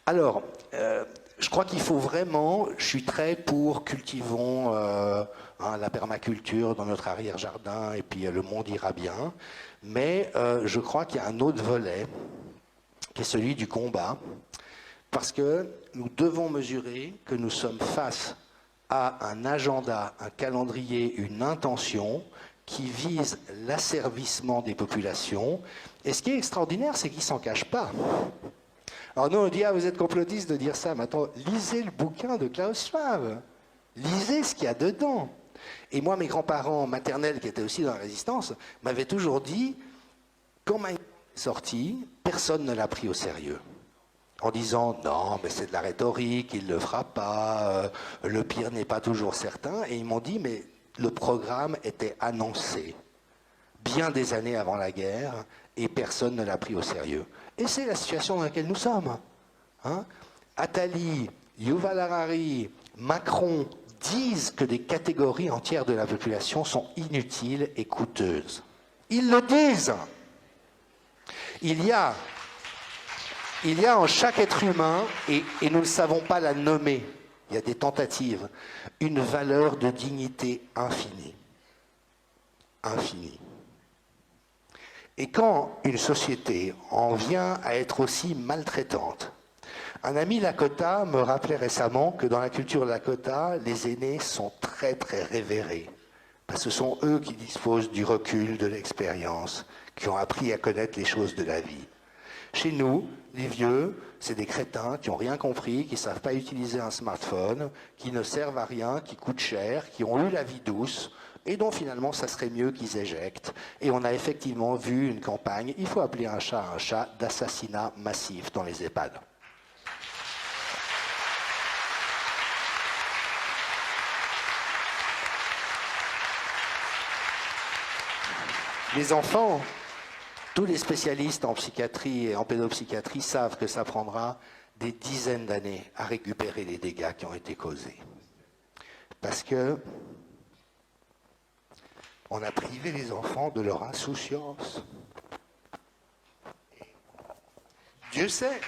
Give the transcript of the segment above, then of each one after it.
Alors, je crois qu'il faut vraiment, je suis très pour cultivons la permaculture dans notre arrière-jardin et puis le monde ira bien. Mais je crois qu'il y a un autre volet qui est celui du combat. Parce que nous devons mesurer que nous sommes face à un agenda, un calendrier, une intention qui vise l'asservissement des populations. Et ce qui est extraordinaire, c'est qu'ils ne s'en cachent pas. Alors nous, on dit, ah, vous êtes complotiste de dire ça, mais attends, lisez le bouquin de Klaus Schwab. Lisez ce qu'il y a dedans. Et moi, mes grands-parents maternels, qui étaient aussi dans la résistance, m'avaient toujours dit, quand Mein Kampf est sorti, personne ne l'a pris au sérieux. En disant, non, mais c'est de la rhétorique, il ne le fera pas, le pire n'est pas toujours certain. Et ils m'ont dit, mais le programme était annoncé bien des années avant la guerre, et personne ne l'a pris au sérieux. Et c'est la situation dans laquelle nous sommes. Hein? Attali, Yuval Harari, Macron disent que des catégories entières de la population sont inutiles et coûteuses. Ils le disent. Il y a en chaque être humain, et nous ne savons pas la nommer, il y a des tentatives, une valeur de dignité infinie. Infinie. Et quand une société en vient à être aussi maltraitante, un ami Lakota me rappelait récemment que dans la culture Lakota, les aînés sont très très révérés. Parce que ce sont eux qui disposent du recul, de l'expérience, qui ont appris à connaître les choses de la vie. Chez nous, les vieux, c'est des crétins qui n'ont rien compris, qui ne savent pas utiliser un smartphone, qui ne servent à rien, qui coûtent cher, qui ont eu la vie douce, et dont finalement ça serait mieux qu'ils éjectent. Et on a effectivement vu une campagne, il faut appeler un chat, d'assassinat massif dans les EHPAD. Les enfants, tous les spécialistes en psychiatrie et en pédopsychiatrie savent que ça prendra des dizaines d'années à récupérer les dégâts qui ont été causés. Parce que on a privé les enfants de leur insouciance. Dieu sait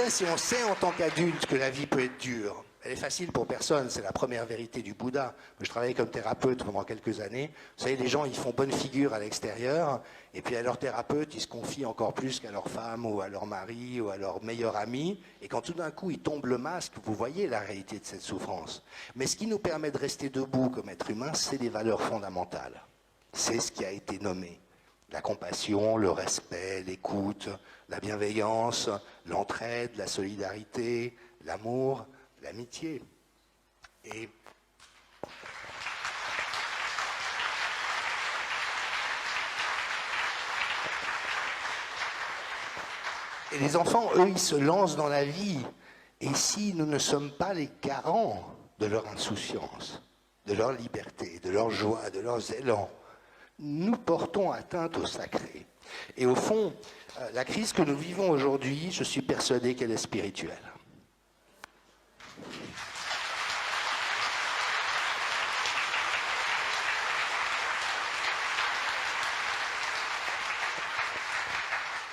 si on sait en tant qu'adulte que la vie peut être dure. Elle est facile pour personne, c'est la première vérité du Bouddha. Je travaillais comme thérapeute pendant quelques années. Vous savez, les gens, ils font bonne figure à l'extérieur, et puis à leur thérapeute, ils se confient encore plus qu'à leur femme, ou à leur mari, ou à leur meilleur ami. Et quand tout d'un coup, ils tombent le masque, vous voyez la réalité de cette souffrance. Mais ce qui nous permet de rester debout comme être humain, c'est des valeurs fondamentales. C'est ce qui a été nommé. La compassion, le respect, l'écoute, la bienveillance, l'entraide, la solidarité, l'amour, l'amitié. Et les enfants, eux, ils se lancent dans la vie. Et si nous ne sommes pas les garants de leur insouciance, de leur liberté, de leur joie, de leurs élans, nous portons atteinte au sacré. Et au fond, la crise que nous vivons aujourd'hui, je suis persuadé qu'elle est spirituelle.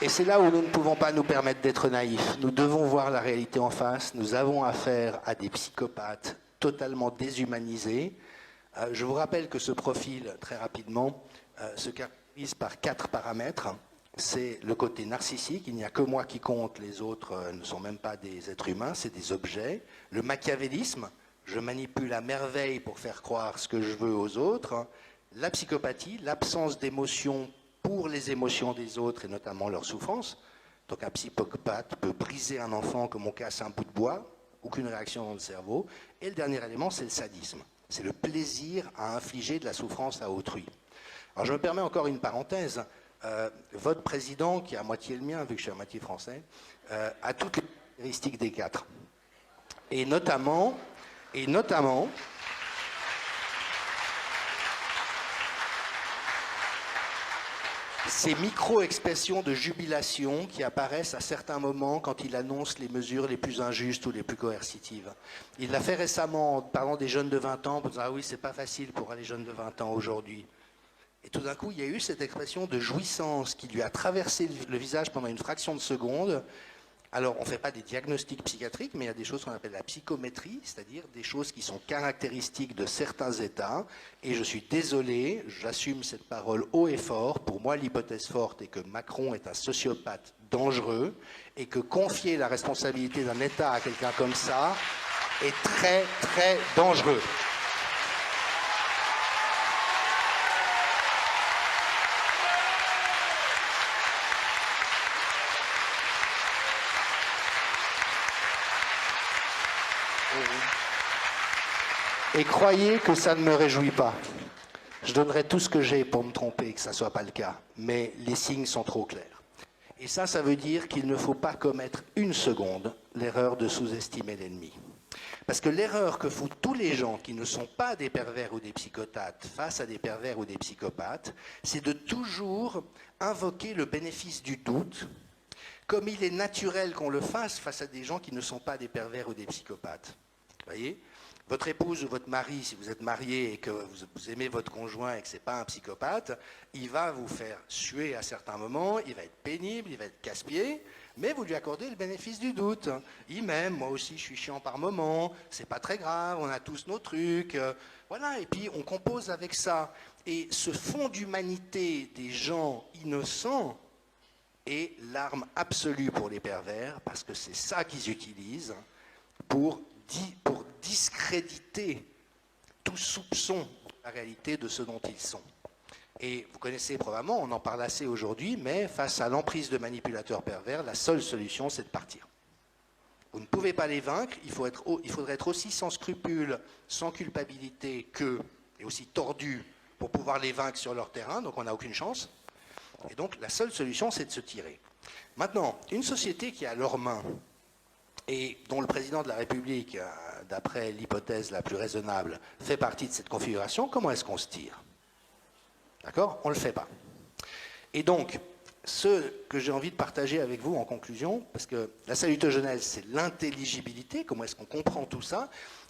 Et c'est là où nous ne pouvons pas nous permettre d'être naïfs. Nous devons voir la réalité en face. Nous avons affaire à des psychopathes totalement déshumanisés. Je vous rappelle que ce profil, très rapidement, se caractérise par 4 paramètres. C'est le côté narcissique, il n'y a que moi qui compte, les autres ne sont même pas des êtres humains, c'est des objets. Le machiavélisme, je manipule à merveille pour faire croire ce que je veux aux autres. La psychopathie, l'absence d'émotion pour les émotions des autres et notamment leurs souffrances. Donc un psychopathe peut briser un enfant comme on casse un bout de bois, aucune réaction dans le cerveau. Et le dernier élément, c'est le sadisme. C'est le plaisir à infliger de la souffrance à autrui. Alors je me permets encore une parenthèse. Votre président, qui est à moitié le mien, vu que je suis à moitié français, a toutes les caractéristiques des 4. Et notamment ces micro-expressions de jubilation qui apparaissent à certains moments quand il annonce les mesures les plus injustes ou les plus coercitives. Il l'a fait récemment en parlant des jeunes de 20 ans, en disant « Ah oui, c'est pas facile pour les jeunes de 20 ans aujourd'hui ». Et tout d'un coup, il y a eu cette expression de jouissance qui lui a traversé le visage pendant une fraction de seconde. Alors, on ne fait pas des diagnostics psychiatriques, mais il y a des choses qu'on appelle la psychométrie, c'est-à-dire des choses qui sont caractéristiques de certains états. Et je suis désolé, j'assume cette parole haut et fort. Pour moi, l'hypothèse forte est que Macron est un sociopathe dangereux et que confier la responsabilité d'un État à quelqu'un comme ça est très, très dangereux. Et croyez que ça ne me réjouit pas. Je donnerai tout ce que j'ai pour me tromper, que ça ne soit pas le cas. Mais les signes sont trop clairs. Et ça veut dire qu'il ne faut pas commettre une seconde l'erreur de sous-estimer l'ennemi. Parce que l'erreur que font tous les gens qui ne sont pas des pervers ou des psychopathes face à des pervers ou des psychopathes, c'est de toujours invoquer le bénéfice du doute, comme il est naturel qu'on le fasse face à des gens qui ne sont pas des pervers ou des psychopathes. Vous voyez ? Votre épouse ou votre mari, si vous êtes marié et que vous aimez votre conjoint et que ce n'est pas un psychopathe, il va vous faire suer à certains moments, il va être pénible, il va être casse-pied, mais vous lui accordez le bénéfice du doute. Il m'aime, moi aussi je suis chiant par moments, c'est pas très grave, on a tous nos trucs, voilà, et puis on compose avec ça. Et ce fond d'humanité des gens innocents est l'arme absolue pour les pervers, parce que c'est ça qu'ils utilisent pour discréditer tout soupçon de la réalité de ce dont ils sont. Et vous connaissez probablement, on en parle assez aujourd'hui, mais face à l'emprise de manipulateurs pervers, la seule solution, c'est de partir. Vous ne pouvez pas les vaincre, il faudrait être aussi sans scrupules, sans culpabilité et aussi tordu pour pouvoir les vaincre sur leur terrain, donc on n'a aucune chance. Et donc la seule solution, c'est de se tirer. Maintenant, une société qui a à leurs mains et dont le président de la République, d'après l'hypothèse la plus raisonnable, fait partie de cette configuration, comment est-ce qu'on se tire? D'accord? On ne le fait pas. Et donc, ce que j'ai envie de partager avec vous en conclusion, parce que la salutogenèse, c'est l'intelligibilité, comment est-ce qu'on comprend tout ça,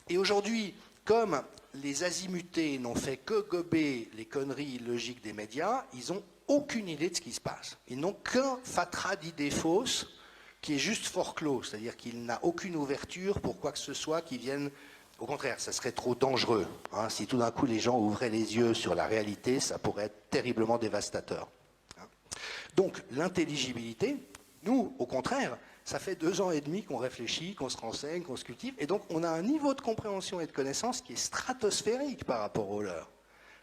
et aujourd'hui, comme les azimutés n'ont fait que gober les conneries illogiques des médias, ils n'ont aucune idée de ce qui se passe. Ils n'ont qu'un fatras d'idées fausses, qui est juste fort clos, c'est-à-dire qu'il n'a aucune ouverture pour quoi que ce soit qui vienne. Au contraire, ça serait trop dangereux. Hein. Si tout d'un coup les gens ouvraient les yeux sur la réalité, ça pourrait être terriblement dévastateur. Hein. Donc l'intelligibilité, nous, au contraire, ça fait 2 ans et demi qu'on réfléchit, qu'on se renseigne, qu'on se cultive, et donc on a un niveau de compréhension et de connaissance qui est stratosphérique par rapport au leur.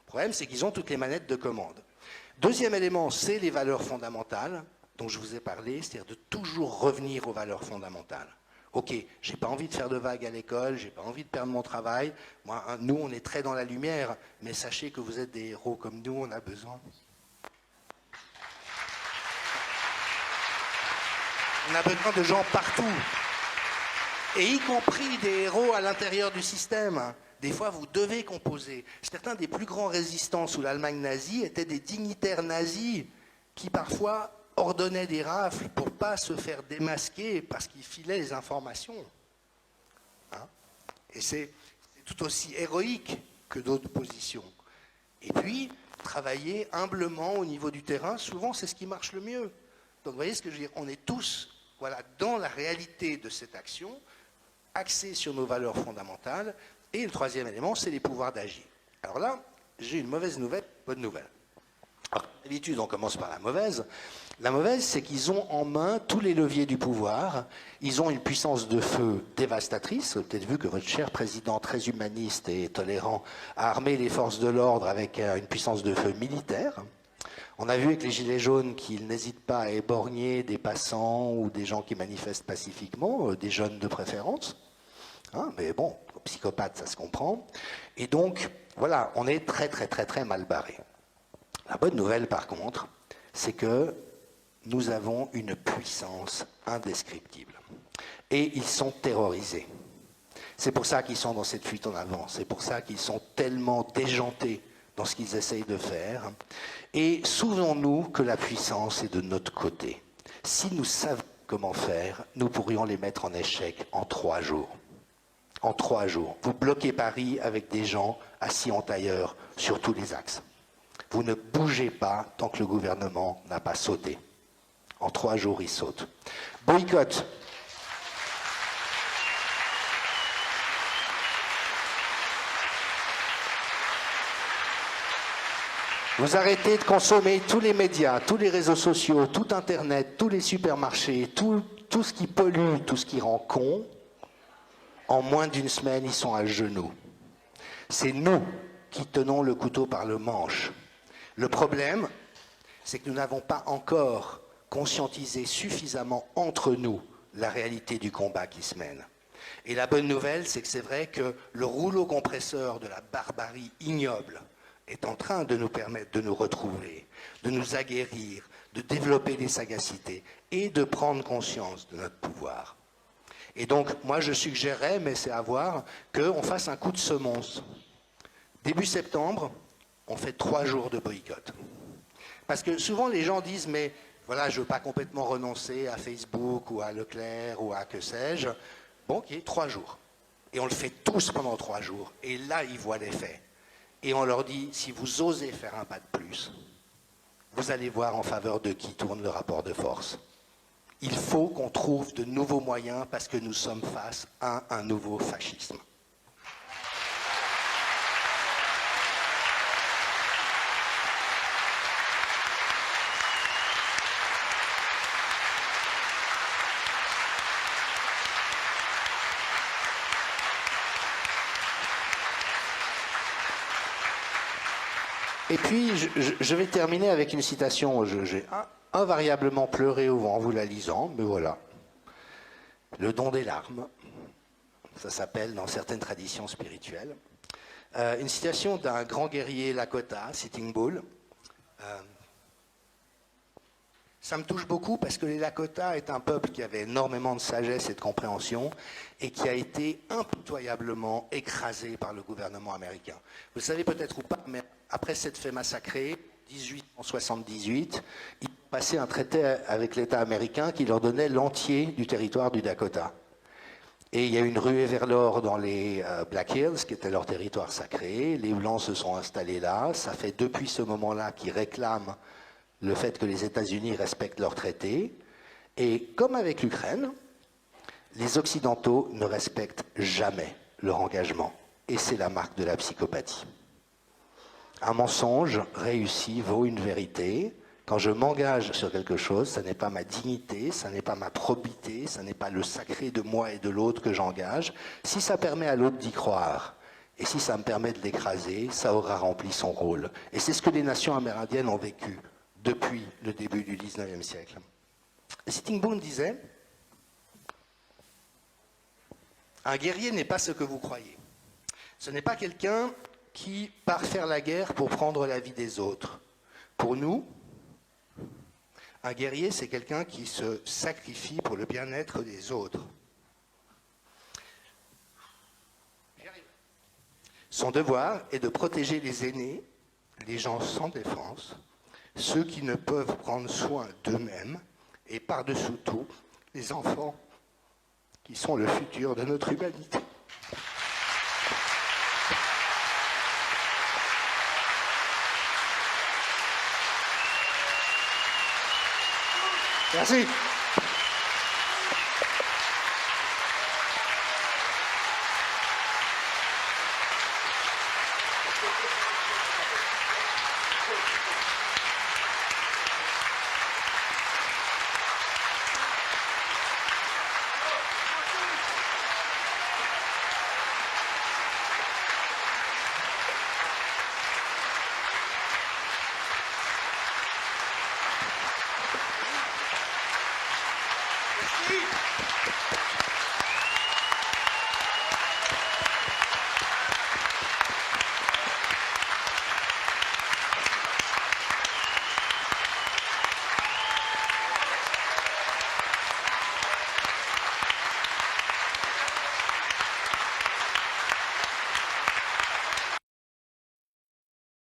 Le problème, c'est qu'ils ont toutes les manettes de commande. Deuxième élément, c'est les valeurs fondamentales dont je vous ai parlé, c'est-à-dire de toujours revenir aux valeurs fondamentales. Ok, j'ai pas envie de faire de vagues à l'école, j'ai pas envie de perdre mon travail. Moi, nous, on est très dans la lumière, mais sachez que vous êtes des héros comme nous, on a besoin. On a besoin de gens partout, et y compris des héros à l'intérieur du système. Des fois, vous devez composer. Certains des plus grands résistants sous l'Allemagne nazie étaient des dignitaires nazis qui parfois ordonnait des rafles pour ne pas se faire démasquer parce qu'il filait les informations. Hein? Et c'est tout aussi héroïque que d'autres positions. Et puis, travailler humblement au niveau du terrain, souvent c'est ce qui marche le mieux. Donc vous voyez ce que je veux dire? On est tous dans la réalité de cette action, axés sur nos valeurs fondamentales. Et le troisième élément, c'est les pouvoirs d'agir. Alors là, j'ai une mauvaise nouvelle, bonne nouvelle. Alors, d'habitude, on commence par la mauvaise. La mauvaise, c'est qu'ils ont en main tous les leviers du pouvoir. Ils ont une puissance de feu dévastatrice. Vous avez peut-être vu que votre cher président, très humaniste et tolérant, a armé les forces de l'ordre avec une puissance de feu militaire. On a vu avec les Gilets jaunes qu'ils n'hésitent pas à éborgner des passants ou des gens qui manifestent pacifiquement, des jeunes de préférence. Hein, mais bon, psychopathe, ça se comprend. Et donc, voilà, on est très, très, très, très mal barré. La bonne nouvelle, par contre, c'est que nous avons une puissance indescriptible. Et ils sont terrorisés. C'est pour ça qu'ils sont dans cette fuite en avant. C'est pour ça qu'ils sont tellement déjantés dans ce qu'ils essayent de faire. Et souvenons-nous que la puissance est de notre côté. Si nous savions comment faire, nous pourrions les mettre en échec en 3 jours. En 3 jours. Vous bloquez Paris avec des gens assis en tailleur sur tous les axes. Vous ne bougez pas tant que le gouvernement n'a pas sauté. En 3 jours, il saute. Boycott. Vous arrêtez de consommer tous les médias, tous les réseaux sociaux, tout Internet, tous les supermarchés, tout ce qui pollue, tout ce qui rend con. En moins d'une semaine, ils sont à genoux. C'est nous qui tenons le couteau par le manche. Le problème, c'est que nous n'avons pas encore conscientisé suffisamment entre nous la réalité du combat qui se mène. Et la bonne nouvelle, c'est que c'est vrai que le rouleau compresseur de la barbarie ignoble est en train de nous permettre de nous retrouver, de nous aguerrir, de développer des sagacités et de prendre conscience de notre pouvoir. Et donc, moi, je suggérerais, mais c'est à voir, qu'on fasse un coup de semonce. Début septembre, on fait 3 jours de boycott. Parce que souvent, les gens disent, mais voilà, je ne veux pas complètement renoncer à Facebook ou à Leclerc ou à que sais-je. Bon, ok, 3 jours. Et on le fait tous pendant 3 jours. Et là, ils voient l'effet. Et on leur dit, si vous osez faire un pas de plus, vous allez voir en faveur de qui tourne le rapport de force. Il faut qu'on trouve de nouveaux moyens parce que nous sommes face à un nouveau fascisme. Et puis, je vais terminer avec une citation. J'ai invariablement pleuré en vous la lisant, mais voilà. Le don des larmes, ça s'appelle dans certaines traditions spirituelles. Une citation d'un grand guerrier Lakota, Sitting Bull. Ça me touche beaucoup parce que les Lakota est un peuple qui avait énormément de sagesse et de compréhension et qui a été impitoyablement écrasé par le gouvernement américain. Vous le savez peut-être ou pas, mais après s'être fait massacrer, 1878, ils ont passé un traité avec l'État américain qui leur donnait l'entier du territoire du Dakota. Et il y a une ruée vers l'or dans les Black Hills, qui était leur territoire sacré. Les Blancs se sont installés là. Ça fait depuis ce moment-là qu'ils réclament le fait que les États-Unis respectent leurs traités. Et comme avec l'Ukraine, les Occidentaux ne respectent jamais leur engagement. Et c'est la marque de la psychopathie. Un mensonge réussi vaut une vérité. Quand je m'engage sur quelque chose, ça n'est pas ma dignité, ça n'est pas ma probité, ça n'est pas le sacré de moi et de l'autre que j'engage. Si ça permet à l'autre d'y croire, et si ça me permet de l'écraser, ça aura rempli son rôle. Et c'est ce que les nations amérindiennes ont vécu depuis le début du XIXe siècle. Sitting Bull disait « Un guerrier n'est pas ce que vous croyez. Ce n'est pas quelqu'un qui part faire la guerre pour prendre la vie des autres. Pour nous, un guerrier, c'est quelqu'un qui se sacrifie pour le bien-être des autres. Son devoir est de protéger les aînés, les gens sans défense, ceux qui ne peuvent prendre soin d'eux-mêmes, et par-dessous tout, les enfants qui sont le futur de notre humanité. » Merci.